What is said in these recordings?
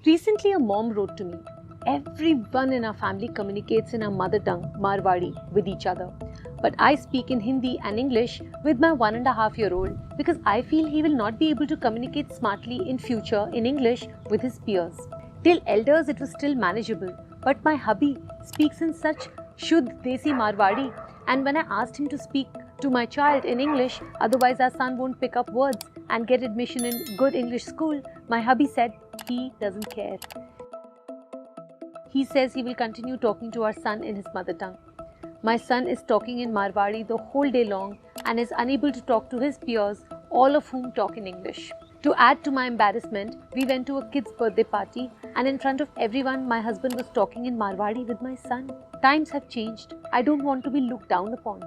Recently, a mom wrote to me, "Everyone in our family communicates in our mother tongue, Marwari, with each other. But I speak in Hindi and English with my 1.5-year-old because I feel he will not be able to communicate smartly in future in English with his peers. Till elders it was still manageable, but my hubby speaks in such Shuddh Desi Marwari, and when I asked him to speak to my child in English, otherwise our son won't pick up words and get admission in good English school, my hubby said he doesn't care. He says he will continue talking to our son in his mother tongue. My son is talking in Marwari the whole day long and is unable to talk to his peers, all of whom talk in English. To add to my embarrassment, we went to a kid's birthday party and in front of everyone, my husband was talking in Marwari with my son. Times have changed. I don't want to be looked down upon.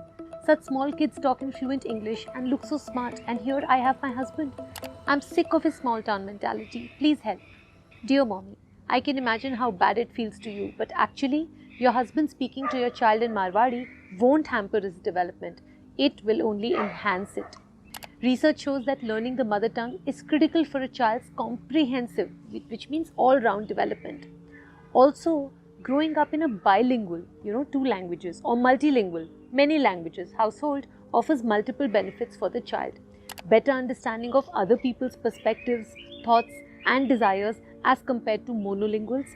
Such small kids talk in fluent English and look so smart, and here I have my husband. I'm sick of his small town mentality. Please help. Dear mommy, I can imagine how bad it feels to you, but actually, your husband speaking to your child in Marwari won't hamper his development. It will only enhance it. Research shows that learning the mother tongue is critical for a child's comprehensive, which means all-round development. Also, growing up in a bilingual, 2 languages, or multilingual, many languages household offers multiple benefits for the child. Better understanding of other people's perspectives, thoughts, and desires as compared to monolinguals,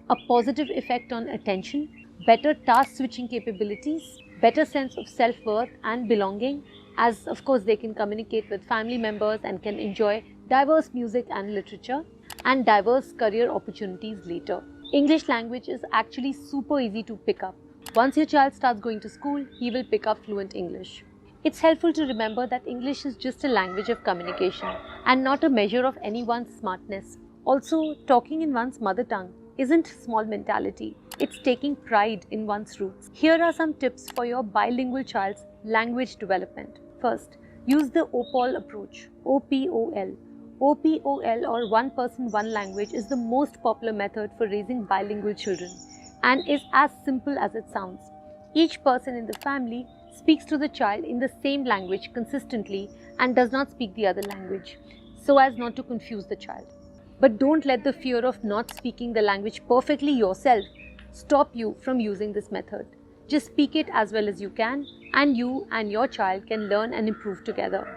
a positive effect on attention, better task switching capabilities, better sense of self-worth and belonging, as of course they can communicate with family members and can enjoy diverse music and literature, and diverse career opportunities later. English language is actually super easy to pick up. Once your child starts going to school, he will pick up fluent English. It's helpful to remember that English is just a language of communication and not a measure of anyone's smartness. Also, talking in one's mother tongue isn't small mentality. It's taking pride in one's roots. Here are some tips for your bilingual child's language development. First, use the Opal approach, OPOL. OPOL, or one person, one language, is the most popular method for raising bilingual children and is as simple as it sounds. Each person in the family speaks to the child in the same language consistently and does not speak the other language, so as not to confuse the child. But don't let the fear of not speaking the language perfectly yourself stop you from using this method. Just speak it as well as you can, and you and your child can learn and improve together.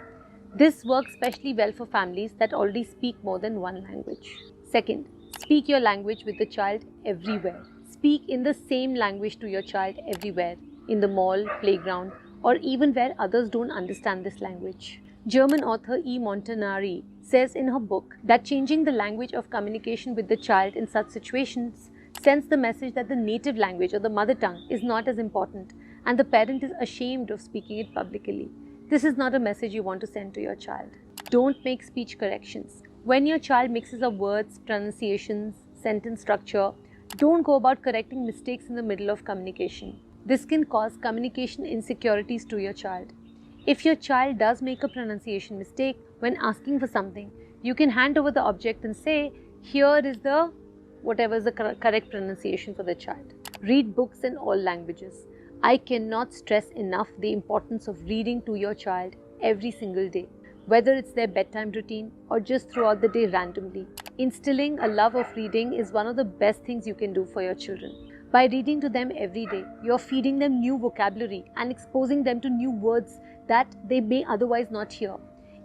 This works especially well for families that already speak more than one language. Second, speak your language with the child everywhere. Speak in the same language to your child everywhere, in the mall, playground, or even where others don't understand this language. German author E. Montanari says in her book that changing the language of communication with the child in such situations sends the message that the native language or the mother tongue is not as important and the parent is ashamed of speaking it publicly. This is not a message you want to send to your child. Don't make speech corrections. When your child mixes up words, pronunciations, sentence structure, don't go about correcting mistakes in the middle of communication. This can cause communication insecurities to your child. If your child does make a pronunciation mistake when asking for something, you can hand over the object and say, "Here is the whatever is the correct pronunciation for the child." Read books in all languages. I cannot stress enough the importance of reading to your child every single day, whether it's their bedtime routine or just throughout the day randomly. Instilling a love of reading is one of the best things you can do for your children. By reading to them every day, you're feeding them new vocabulary and exposing them to new words that they may otherwise not hear.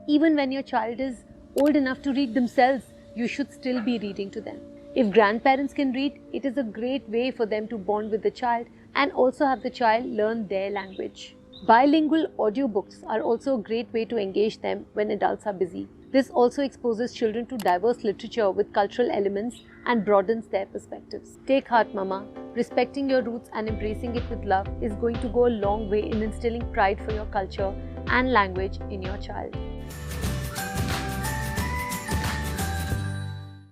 Even when your child is old enough to read themselves, you should still be reading to them. If grandparents can read, it is a great way for them to bond with the child and also have the child learn their language. Bilingual audiobooks are also a great way to engage them when adults are busy. This also exposes children to diverse literature with cultural elements and broadens their perspectives. Take heart, Mama. Respecting your roots and embracing it with love is going to go a long way in instilling pride for your culture and language in your child.